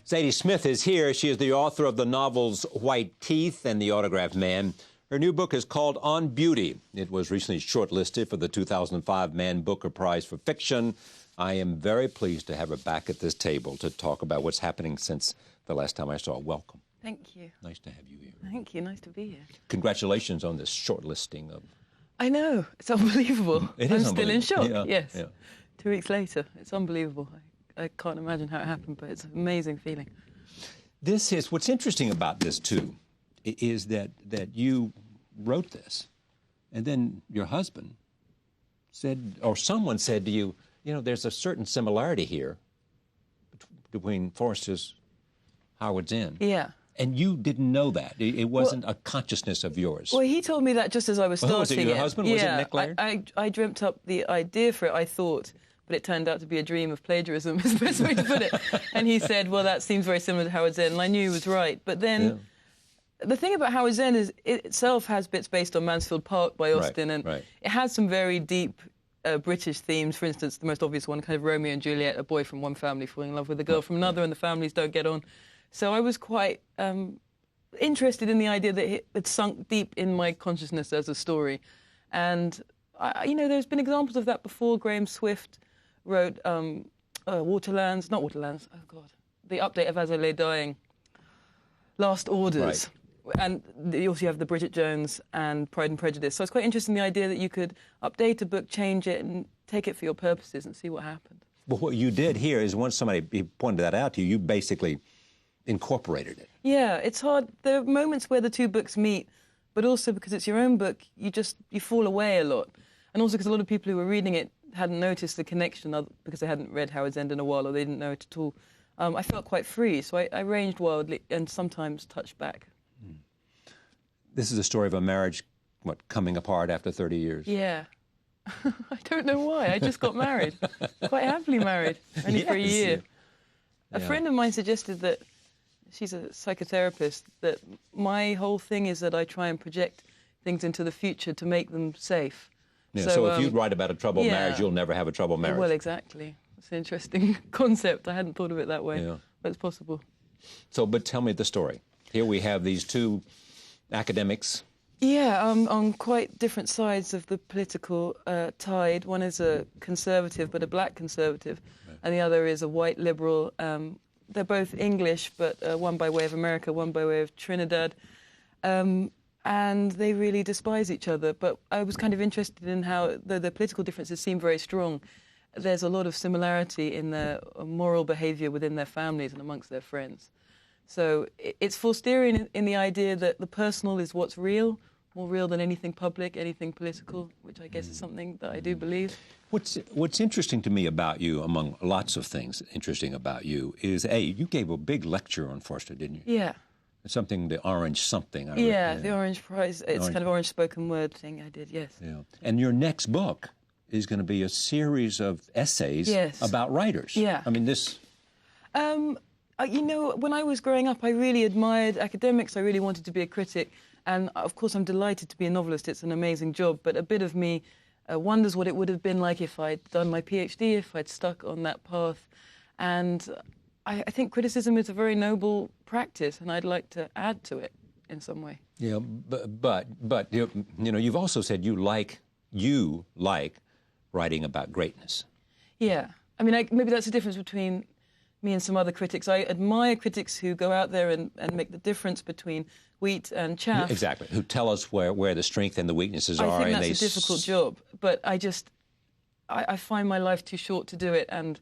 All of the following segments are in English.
Zadie Smith is here. She is the author of the novels White Teeth and The Autographed Man. Her new book is called On Beauty. It was recently shortlisted for the 2005 Man Booker Prize for Fiction. I am very pleased to have her back at this table to talk about what's happening since the last time I saw her. Welcome. Thank you. Nice to have you here. Thank you. Nice to be here. Congratulations on this shortlisting of... I know. It's unbelievable. I'm still in shock. Yeah, yes. Yeah. 2 weeks later. It's unbelievable. I can't imagine how it happened, but it's an amazing feeling. This is... What's interesting about this, too, is that you wrote this, and then your husband said, or someone said to you, you know, there's a certain similarity here between Forster's Howard's End. Yeah. And you didn't know that. It wasn't a consciousness of yours. Well, he told me that just as I was starting was it your husband? Yeah, was it Nick Laird? I dreamt up the idea for it, I thought, but it turned out to be a dream of plagiarism, is the best way to put it. And he said, well, that seems very similar to Howard's End, and I knew he was right. But then the thing about Howard's End is it itself has bits based on Mansfield Park by Austen, and it has some very deep British themes. For instance, the most obvious one, kind of Romeo and Juliet, a boy from one family falling in love with a girl from another, and the families don't get on. So I was quite interested in the idea that it sunk deep in my consciousness as a story. And, you know, there's been examples of that before. Graham Swift wrote Waterlands, not Waterlands, oh, God, the update of As I Lay Dying, Last Orders. Right. And you also have the Bridget Jones and Pride and Prejudice. So it's quite interesting, the idea that you could update a book, change it, and take it for your purposes and see what happened. Well, what you did here is once somebody pointed that out to you, you basically incorporated it. Yeah, it's hard. There are moments where the two books meet, but also because it's your own book, you fall away a lot. And also because a lot of people who were reading it hadn't noticed the connection because they hadn't read Howard's End in a while or they didn't know it at all. I felt quite free, so I ranged wildly and sometimes touched back. This is a story of a marriage, coming apart after 30 years? Yeah. I don't know why. I just got married. Quite happily married, only for a year. A friend of mine suggested that, she's a psychotherapist, that my whole thing is that I try and project things into the future to make them safe. Yeah, so if you write about a troubled marriage, you'll never have a troubled marriage. Well, exactly. It's an interesting concept. I hadn't thought of it that way, but it's possible. So, but tell me the story. Here we have these two academics. Yeah, on quite different sides of the political tide. One is a conservative, but a black conservative, and the other is a white liberal. They're both English, but one by way of America, one by way of Trinidad. And they really despise each other. But I was kind of interested in how, though the political differences seem very strong, there's a lot of similarity in their moral behaviour within their families and amongst their friends. So it's Forsterian in the idea that the personal is what's real, more real than anything public, anything political, which I guess is something that I do believe. What's interesting to me about you, among lots of things interesting about you, is, you gave a big lecture on Forster, didn't you? Yeah. Something, the Orange something. The Orange Prize. It's kind of Orange spoken word thing I did, yes. Yeah. And your next book is going to be a series of essays about writers. Yeah. I mean, this... you know, when I was growing up, I really admired academics. I really wanted to be a critic. And, of course, I'm delighted to be a novelist. It's an amazing job. But a bit of me wonders what it would have been like if I'd done my PhD, if I'd stuck on that path. And I think criticism is a very noble practice, and I'd like to add to it in some way. Yeah, but you know, you've also said you like writing about greatness. Yeah. I mean, maybe that's the difference between me and some other critics. I admire critics who go out there and make the difference between wheat and chaff. Exactly, who tell us where the strength and the weaknesses are. I think that's a difficult job, but I find my life too short to do it, and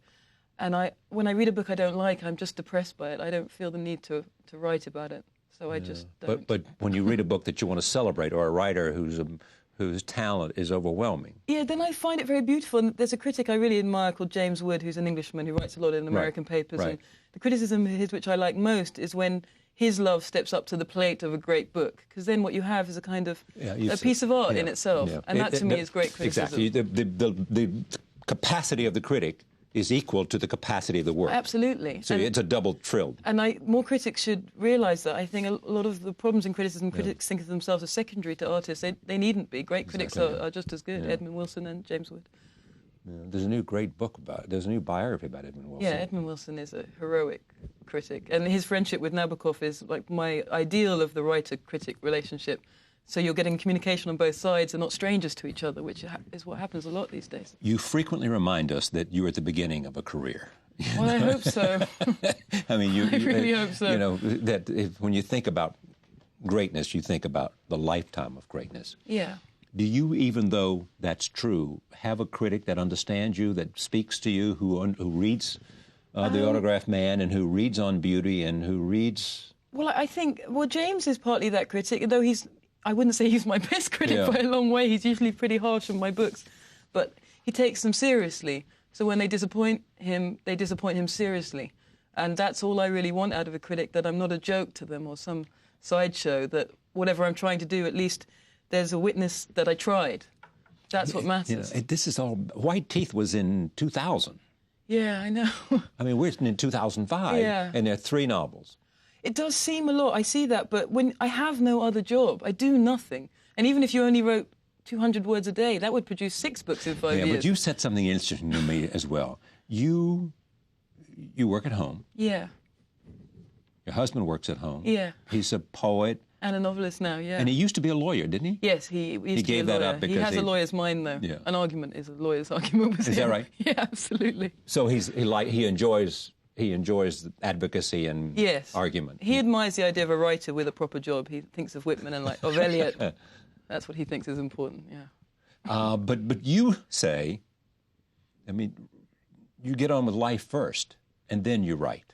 when I read a book I don't like, I'm just depressed by it. I don't feel the need to write about it, so I just don't. But when you read a book that you want to celebrate, or a writer whose talent is overwhelming. Yeah, then I find it very beautiful. And there's a critic I really admire called James Wood, who's an Englishman who writes a lot in American papers. And the criticism of his which I like most is when his love steps up to the plate of a great book, because then what you have is a kind of a piece of art in itself. Yeah. And that, to me, is great criticism. Exactly. The capacity of the critic is equal to the capacity of the work. Absolutely. So it's a double trill. And more critics should realise that. I think a lot of the problems in criticism, critics think of themselves as secondary to artists. They needn't be. Great critics are just as good, Edmund Wilson and James Wood. Yeah, there's a new great book about it. There's a new biography about Edmund Wilson. Yeah, Edmund Wilson is a heroic critic. And his friendship with Nabokov is like my ideal of the writer-critic relationship. So you're getting communication on both sides and not strangers to each other, which is what happens a lot these days. You frequently remind us that you're at the beginning of a career. Well, I hope so. I mean, I really hope so. You know, that when you think about greatness, you think about the lifetime of greatness. Yeah. Do you, even though that's true, have a critic that understands you, that speaks to you, who reads The Autograph Man and who reads On Beauty and who reads... Well, I think, James is partly that critic, though I wouldn't say he's my best critic by a long way. He's usually pretty harsh on my books. But he takes them seriously. So when they disappoint him seriously. And that's all I really want out of a critic, that I'm not a joke to them or some sideshow, that whatever I'm trying to do, at least there's a witness that I tried. That's what matters. You know, this is all... White Teeth was in 2000. Yeah, I know. I mean, we're in 2005, and there are 3 novels. It does seem a lot, I see that, but when I have no other job, I do nothing. And even if you only wrote 200 words a day, that would produce 6 books in 5 years. Yeah, but you said something interesting to me as well. You work at home. Yeah. Your husband works at home. Yeah. He's a poet. And a novelist now, yeah. And he used to be a lawyer, didn't he? Yes, he used to be a lawyer. He gave that up because he has a lawyer's mind, though. Yeah. An argument is a lawyer's argument with him. Is that right? Yeah, absolutely. So he enjoys advocacy and argument. He admires the idea of a writer with a proper job. He thinks of Whitman and of Eliot. That's what he thinks is important. Yeah. But you say, I mean, you get on with life first, and then you write.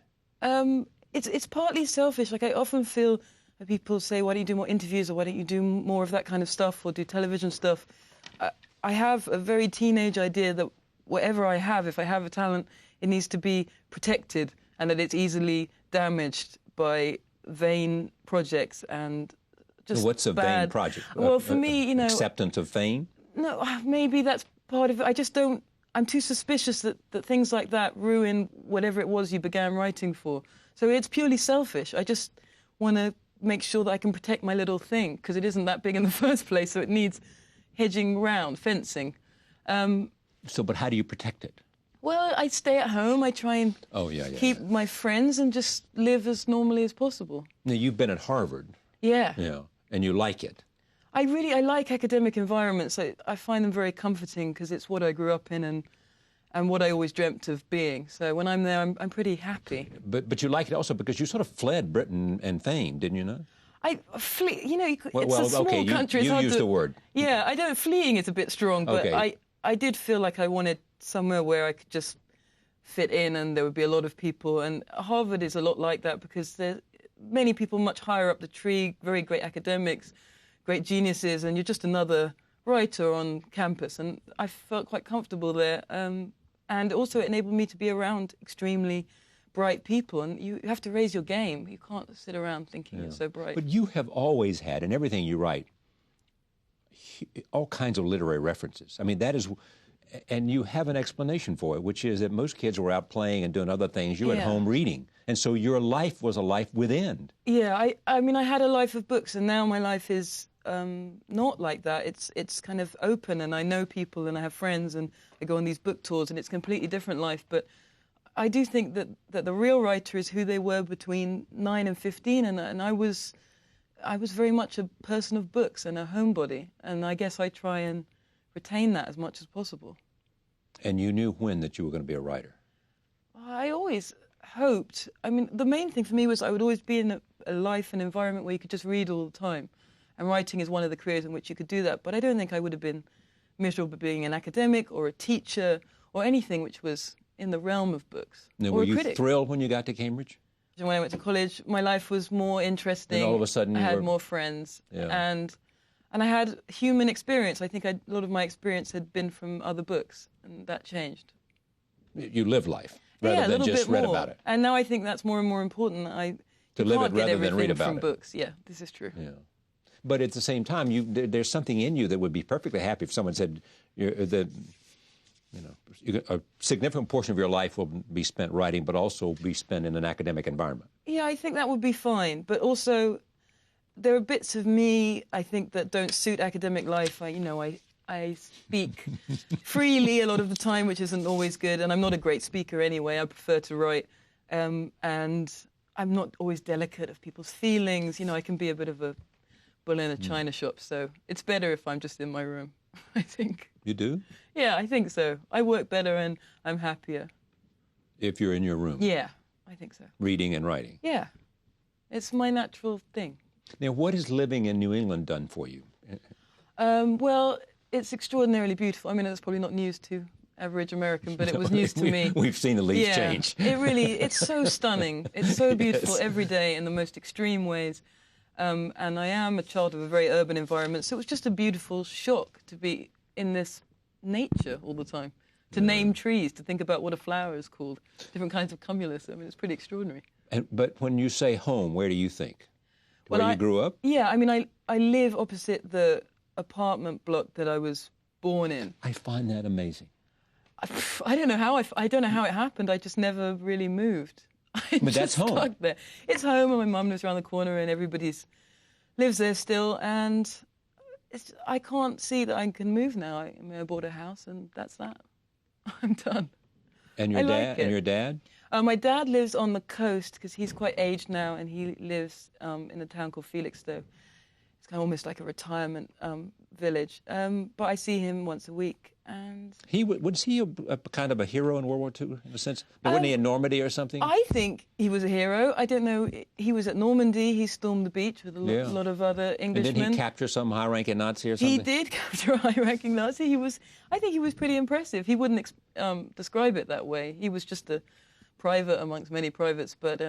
It's partly selfish. Like I often feel that people say, "Why don't you do more interviews?" or "Why don't you do more of that kind of stuff?" or do television stuff. I have a very teenage idea that whatever I have, if I have a talent, it needs to be protected, and that it's easily damaged by vain projects and just What's a vain project? Well, for me, you know... Acceptance of fame? No, maybe that's part of it. I just don't... I'm too suspicious that things like that ruin whatever it was you began writing for. So it's purely selfish. I just want to make sure that I can protect my little thing, because it isn't that big in the first place, so it needs hedging round, fencing. But how do you protect it? Well, I stay at home. I try and keep my friends and just live as normally as possible. Now, you've been at Harvard. Yeah. Yeah, and you like it. I like academic environments. I find them very comforting because it's what I grew up in and what I always dreamt of being. So when I'm there, I'm pretty happy. But you like it also because you sort of fled Britain and fame, didn't you know? You know, it's a small country. You used the word. Yeah, fleeing is a bit strong, but I did feel like I wanted somewhere where I could just fit in and there would be a lot of people. And Harvard is a lot like that because there are many people much higher up the tree, very great academics, great geniuses, and you're just another writer on campus. And I felt quite comfortable there. And also it enabled me to be around extremely bright people. And you have to raise your game. You can't sit around thinking you're so bright. But you have always had, in everything you write, all kinds of literary references. I mean, that is... And you have an explanation for it, which is that most kids were out playing and doing other things. You were at home reading. And so your life was a life within. Yeah, I mean, I had a life of books, and now my life is not like that. It's kind of open, and I know people, and I have friends, and I go on these book tours, and it's a completely different life. But I do think that the real writer is who they were between 9 and 15, and I was very much a person of books and a homebody, and I guess I try and retain that as much as possible. And you knew when that you were going to be a writer? I always hoped. I mean, the main thing for me was I would always be in a life and environment where you could just read all the time. And writing is one of the careers in which you could do that. But I don't think I would have been miserable being an academic or a teacher or anything which was in the realm of books. Now, were you thrilled when you got to Cambridge? When I went to college, my life was more interesting. And all of a sudden I had more friends. And I had human experience. I think a lot of my experience had been from other books, and that changed. You live life rather than just read about it. And now I think that's more and more important. To live it rather than read about from books. Yeah, this is true. Yeah. But at the same time, there's something in you that would be perfectly happy if someone said that a significant portion of your life will be spent writing, but also be spent in an academic environment. Yeah, I think that would be fine. But also, there are bits of me, I think, that don't suit academic life. I I speak freely a lot of the time, which isn't always good. And I'm not a great speaker anyway. I prefer to write. And I'm not always delicate of people's feelings. You know, I can be a bit of a bull in a china shop. So it's better if I'm just in my room, I think. You do? Yeah, I think so. I work better and I'm happier. If you're in your room? Yeah, I think so. Reading and writing? Yeah. It's my natural thing. Now, what has living in New England done for you? Well, it's extraordinarily beautiful. I mean, it's probably not news to average American, but it was news to me. We've seen the leaves change. It's so stunning. It's so beautiful Yes. every day in the most extreme ways. And I am a child of a very urban environment, so it was just a beautiful shock to be in this nature all the time. To name trees, to think about what a flower is called, different kinds of cumulus. I mean, it's pretty extraordinary. But when you say home, where do you think? Where you grew up? Yeah, I mean, I live opposite the apartment block that I was born in. I find that amazing. I don't know how I don't know how it happened. I just never really moved. But that's home. Stuck there. It's home, and my mum lives around the corner, and everybody's lives there still. And I can't see that I can move now. I bought a house, and that's that. I'm done. And your dad? And your dad? My dad lives on the coast because he's quite aged now, and he lives in a town called Felixstowe. It's kind of almost like a retirement village. But I see him once a week. And was he a kind of a hero in World War II, in a sense? Wasn't he in Normandy or something? I think he was a hero. I don't know. He was at Normandy. He stormed the beach with a lot of other Englishmen. And didn't he capture some high-ranking Nazi or something? He did capture a high-ranking Nazi. I think he was pretty impressive. He wouldn't describe it that way. He was just a private amongst many privates, but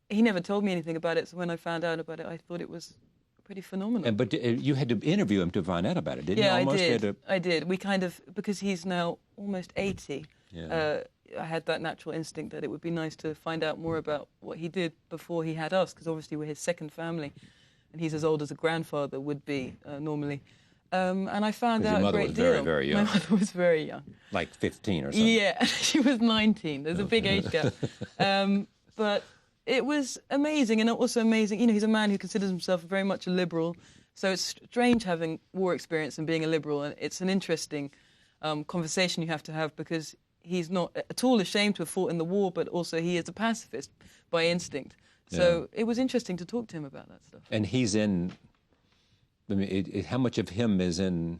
he never told me anything about it. So when I found out about it, I thought it was pretty phenomenal. But you had to interview him to find out about it, didn't you? Yeah, I did. I did. We kind of, because he's now almost 80, I had that natural instinct that it would be nice to find out more about what he did before he had us, because obviously we're his second family, and he's as old as a grandfather would be normally. And I found out a great deal. Your mother was very, very young. My mother was very young. Like 15 or something. Yeah, she was 19. There's a big age gap. But it was amazing, and also amazing. You know, he's a man who considers himself very much a liberal, so it's strange having war experience and being a liberal, and it's an interesting conversation you have to have, because he's not at all ashamed to have fought in the war, but also he is a pacifist by instinct. So it was interesting to talk to him about that stuff. And he's in... I mean, how much of him is in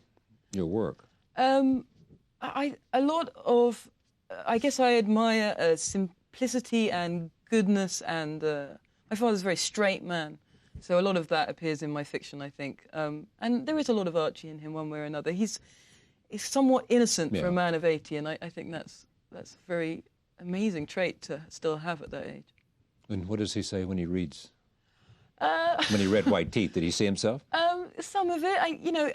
your work? I guess I admire simplicity and goodness, and my father's a very straight man, so a lot of that appears in my fiction, I think. And there is a lot of Archie in him, one way or another. He's somewhat innocent for a man of 80, and I think that's a very amazing trait to still have at that age. And what does he say when he reads? When he read White Teeth, did he see himself? Some of it.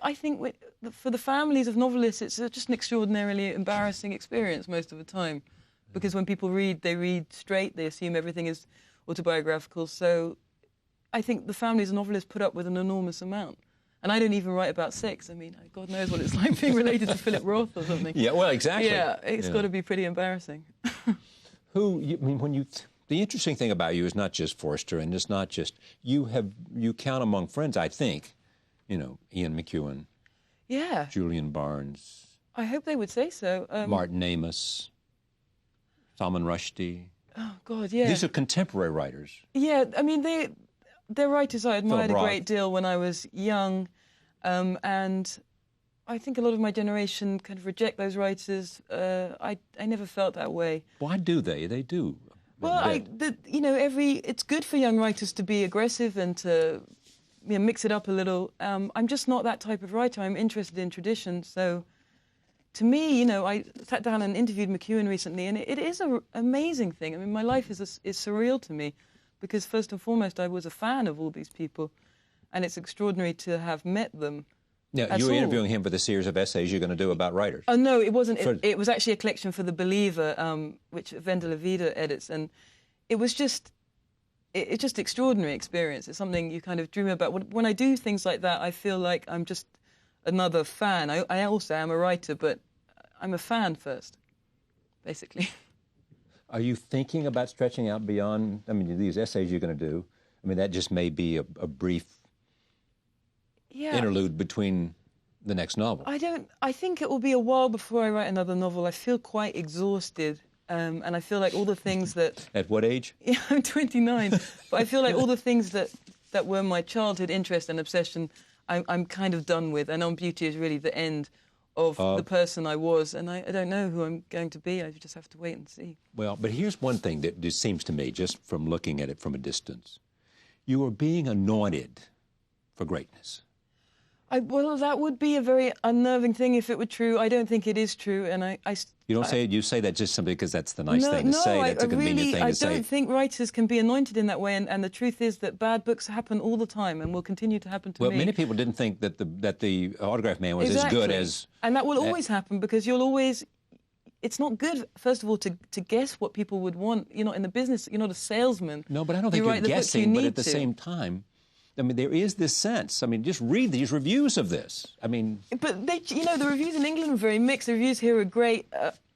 I think for the families of novelists, it's just an extraordinarily embarrassing experience most of the time. Because when people read, they read straight, they assume everything is autobiographical. So I think the families of novelists put up with an enormous amount. And I don't even write about sex. I mean, God knows what it's like being related to Philip Roth or something. Yeah, well, exactly. Yeah, it's got to be pretty embarrassing. The interesting thing about you is not just Forster, and it's not just you count among friends, I think, Ian McEwan, Julian Barnes. I hope they would say so. Martin Amis, Salman Rushdie. Oh God, yeah. These are contemporary writers. Yeah, I mean they're writers I admired a great deal when I was young, and I think a lot of my generation kind of reject those writers. I never felt that way. Why do they? They do. Well, it's good for young writers to be aggressive and to mix it up a little. I'm just not that type of writer. I'm interested in tradition. So, to me, I sat down and interviewed McEwan recently, and it is an amazing thing. I mean, my life is surreal to me, because first and foremost, I was a fan of all these people, and it's extraordinary to have met them. Yeah, you were interviewing him for the series of essays you're going to do about writers. Oh, no, it wasn't. It was actually a collection for The Believer, which Vendela Vida edits, and it was just... It's just extraordinary experience. It's something you kind of dream about. When I do things like that, I feel like I'm just another fan. I also am a writer, but I'm a fan first, basically. Are you thinking about stretching out beyond, these essays you're going to do? That just may be a brief interlude between the next novel? I think it will be a while before I write another novel. I feel quite exhausted. And I feel like all the things that... At what age? Yeah, I'm 29. But I feel like all the things that were my childhood interest and obsession, I'm kind of done with. And On Beauty is really the end of the person I was. And I don't know who I'm going to be. I just have to wait and see. Well, but here's one thing that just seems to me, just from looking at it from a distance. You are being anointed for greatness. Well, that would be a very unnerving thing if it were true. I don't think it is true, and You say that just simply because that's the nice thing to say. That's a convenient thing to say. I don't think writers can be anointed in that way, and the truth is that bad books happen all the time and will continue to happen to me. Well, many people didn't think that the Autograph Man was as good as... And that will always happen because you'll always... It's not good, first of all, to guess what people would want. You're not in the business. You're not a salesman. No, but I don't think you're guessing, but at the same time... I mean, there is this sense. I mean, just read these reviews of this. I mean... But, the reviews in England are very mixed. The reviews here are great.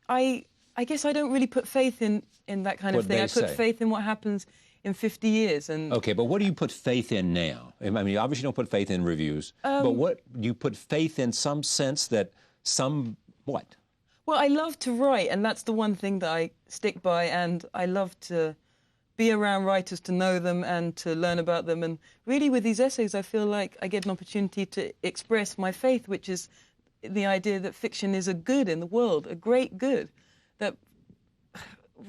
I guess I don't really put faith in that kind of thing. I put faith in what happens in 50 years. And OK, but what do you put faith in now? I mean, you obviously don't put faith in reviews. But what do you put faith in some sense that what? Well, I love to write, and that's the one thing that I stick by, and I love to be around writers, to know them and to learn about them. And really with these essays, I feel like I get an opportunity to express my faith, which is the idea that fiction is a good in the world, a great good. That,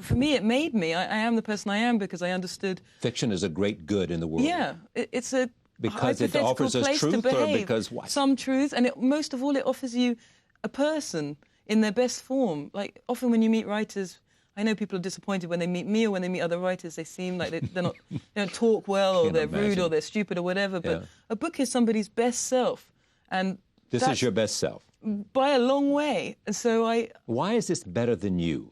for me, it made me. I am the person I am because I understood... Fiction is a great good in the world. Yeah, it's a because it offers us truth, or because what? Some truth, and most of all, it offers you a person in their best form. Like, often when you meet writers... I know people are disappointed when they meet me or when they meet other writers. They seem like they don't talk well, or they're rude, or they're stupid, or whatever. But a book is somebody's best self, and this is your best self by a long way. And so Why is this better than you?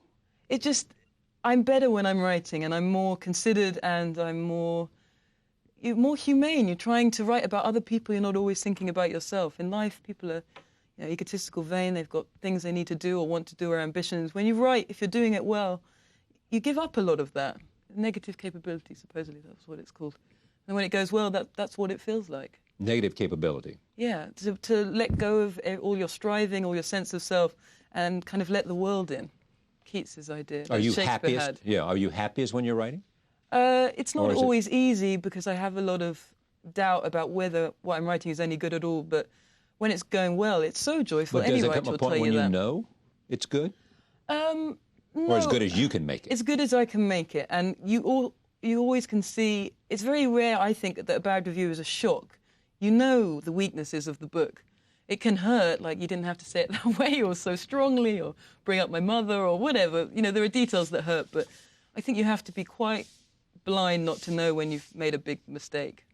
I'm better when I'm writing, and I'm more considered, and I'm more humane. You're trying to write about other people. You're not always thinking about yourself. In life, people are egotistical, vain. They've got things they need to do or want to do or ambitions. When you write, if you're doing it well, you give up a lot of that. Negative capability, supposedly, that's what it's called. And when it goes well, that's what it feels like. Negative capability. Yeah, to let go of all your striving, all your sense of self, and kind of let the world in. Keats's idea. Are you happiest? Yeah, are you happiest when you're writing? It's not always easy because I have a lot of doubt about whether what I'm writing is any good at all, but when it's going well, it's so joyful. But does it come a point when you know it's good? No. Or as good as you can make it? As good as I can make it. And you always can see... It's very rare, I think, that a bad review is a shock. You know the weaknesses of the book. It can hurt, like you didn't have to say it that way or so strongly or bring up my mother or whatever. There are details that hurt, but I think you have to be quite blind not to know when you've made a big mistake.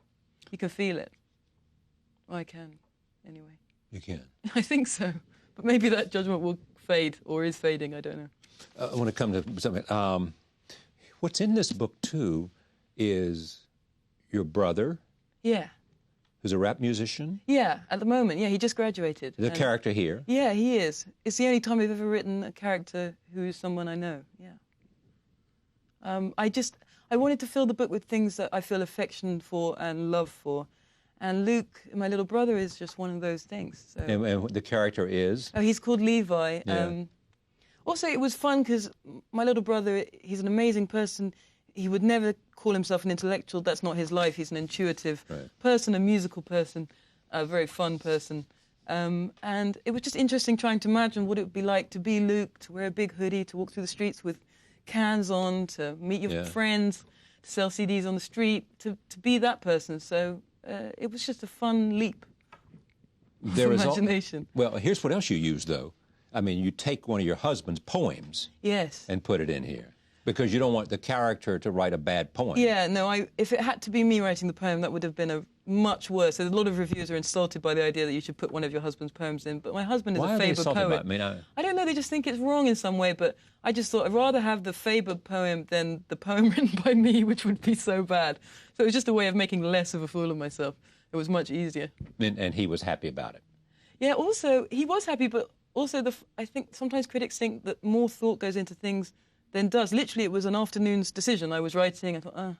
You can feel it. Well, I can. Anyway. You can? I think so. But maybe that judgment will fade, or is fading, I don't know. I want to come to something. What's in this book, too, is your brother. Yeah. Who's a rap musician? Yeah, at the moment. Yeah, he just graduated. The character here? Yeah, he is. It's the only time I've ever written a character who is someone I know, yeah. I wanted to fill the book with things that I feel affection for and love for. And Luke, my little brother, is just one of those things. So. And the character is? Oh, he's called Levi. Yeah. Also, it was fun because my little brother, he's an amazing person. He would never call himself an intellectual. That's not his life. He's an intuitive person, a musical person, a very fun person. And it was just interesting trying to imagine what it would be like to be Luke, to wear a big hoodie, to walk through the streets with cans on, to meet your friends, to sell CDs on the street, to be that person. So it was just a fun leap of imagination. Well, here's what else you use, though. I mean, you take one of your husband's poems and put it in here. Because you don't want the character to write a bad poem. Yeah, no, if it had to be me writing the poem, that would have been a much worse. So a lot of reviewers are insulted by the idea that you should put one of your husband's poems in. But my husband is a Faber poet. I don't know, they just think it's wrong in some way, but I just thought I'd rather have the Faber poem than the poem written by me, which would be so bad. So it was just a way of making less of a fool of myself. It was much easier. And he was happy about it. Yeah, also, he was happy, but also I think sometimes critics think that more thought goes into things than does. Literally, it was an afternoon's decision. I was writing, I thought,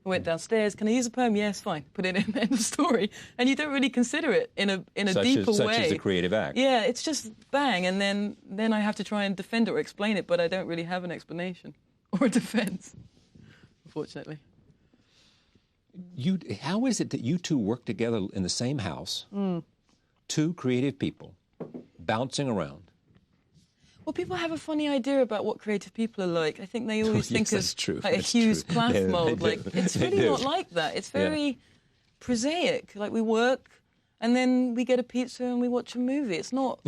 I went downstairs. Can I use a poem? Yes, fine. Put it in. End of story. And you don't really consider it in a deeper way. Such as the creative act. Yeah, it's just bang, and then I have to try and defend it or explain it, but I don't really have an explanation or a defense, unfortunately. How is it that you two work together in the same house? Two creative people bouncing around. Well, people have a funny idea about what creative people are like. I think they always think that's of true. like a That's Hughes true. Plath mold. Like it's really not like that. It's very prosaic. Like we work, and then we get a pizza and we watch a movie. It's not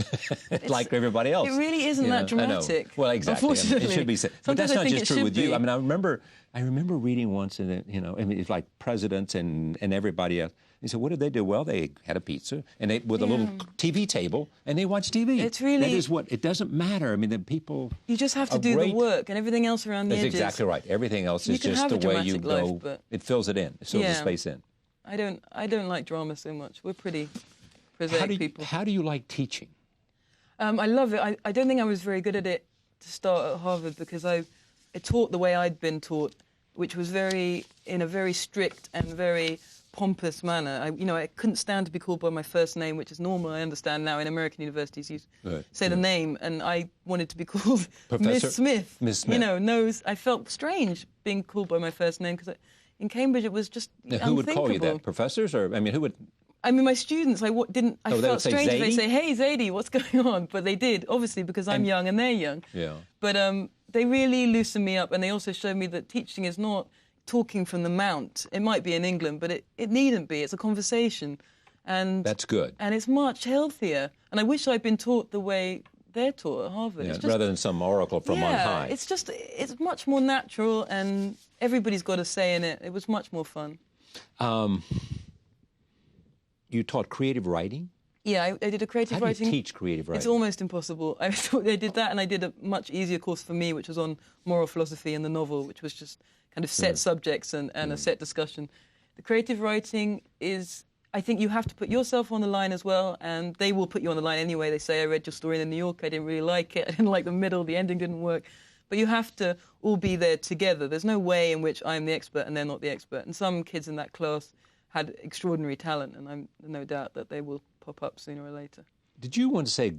like everybody else. It really isn't that dramatic. Well, exactly. Unfortunately, it should be said. But sometimes that's I not think just it true should with you. be. I mean, I remember reading once, and it's like presidents and everybody else. He said, "What did they do?" Well, they had a pizza and they with a little TV table, and they watched TV. It's really that is what it doesn't matter. I mean, the people. You just have to do the work, and everything else around the edges. That's exactly right. Everything else is just the way you go. It fills it in. It fills the space in. I don't like drama so much. We're pretty prosaic people. How do you like teaching? I love it. I don't think I was very good at it to start at Harvard because I taught the way I'd been taught, which was in a very strict and very pompous manner. I couldn't stand to be called by my first name, which is normal. I understand now in American universities you say the name, and I wanted to be called Miss Smith. Miss Smith. I felt strange being called by my first name because in Cambridge it was just Who would call you that? Professors, or who would? I mean, my students. I felt strange if they say, "Hey, Zadie, what's going on?" But they did, obviously, because I'm young and they're young. Yeah. But they really loosened me up, and they also showed me that teaching is not talking from the mount. It might be in England, but it needn't be. It's a conversation. And that's good. And it's much healthier. And I wish I'd been taught the way they're taught at Harvard. Yeah, rather than some oracle from on high. It's much more natural, and everybody's got a say in it. It was much more fun. You taught creative writing? Yeah, I did a creative writing. How do you teach creative writing? It's almost impossible. I did that, and I did a much easier course for me, which was on moral philosophy and the novel, which was just kind of set subjects and a set discussion. The creative writing is, I think you have to put yourself on the line as well, and they will put you on the line anyway. They say, I read your story in the New Yorker, I didn't really like it, I didn't like the middle, the ending didn't work. But you have to all be there together. There's no way in which I'm the expert and they're not the expert. And some kids in that class had extraordinary talent, and I'm no doubt that they will pop up sooner or later. Did you want to say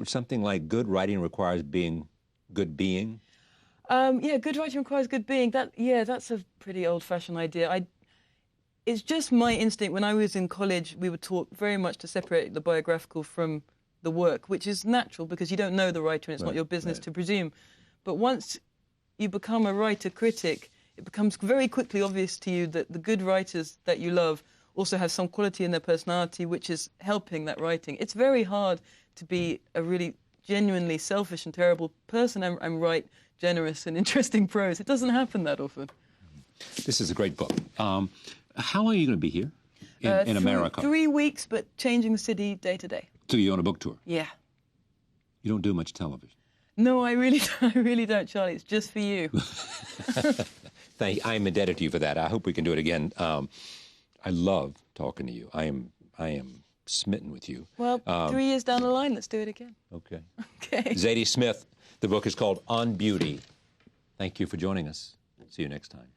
something like good writing requires good being? Yeah, good writing requires good being. That's a pretty old-fashioned idea. It's just my instinct. When I was in college, we were taught very much to separate the biographical from the work, which is natural because you don't know the writer and it's not your business to presume. But once you become a writer-critic, it becomes very quickly obvious to you that the good writers that you love also have some quality in their personality which is helping that writing. It's very hard to be a really genuinely selfish and terrible person and write generous and interesting prose. It doesn't happen that often. This is a great book. How long are you going to be here in America? 3 weeks, but changing the city day to day. So you're on a book tour? Yeah. You don't do much television? No, I really don't, Charlie. It's just for you. I'm indebted to you for that. I hope we can do it again. I love talking to you. I am smitten with you. Well, 3 years down the line, let's do it again. Okay. Okay. Zadie Smith. The book is called On Beauty. Thank you for joining us. See you next time.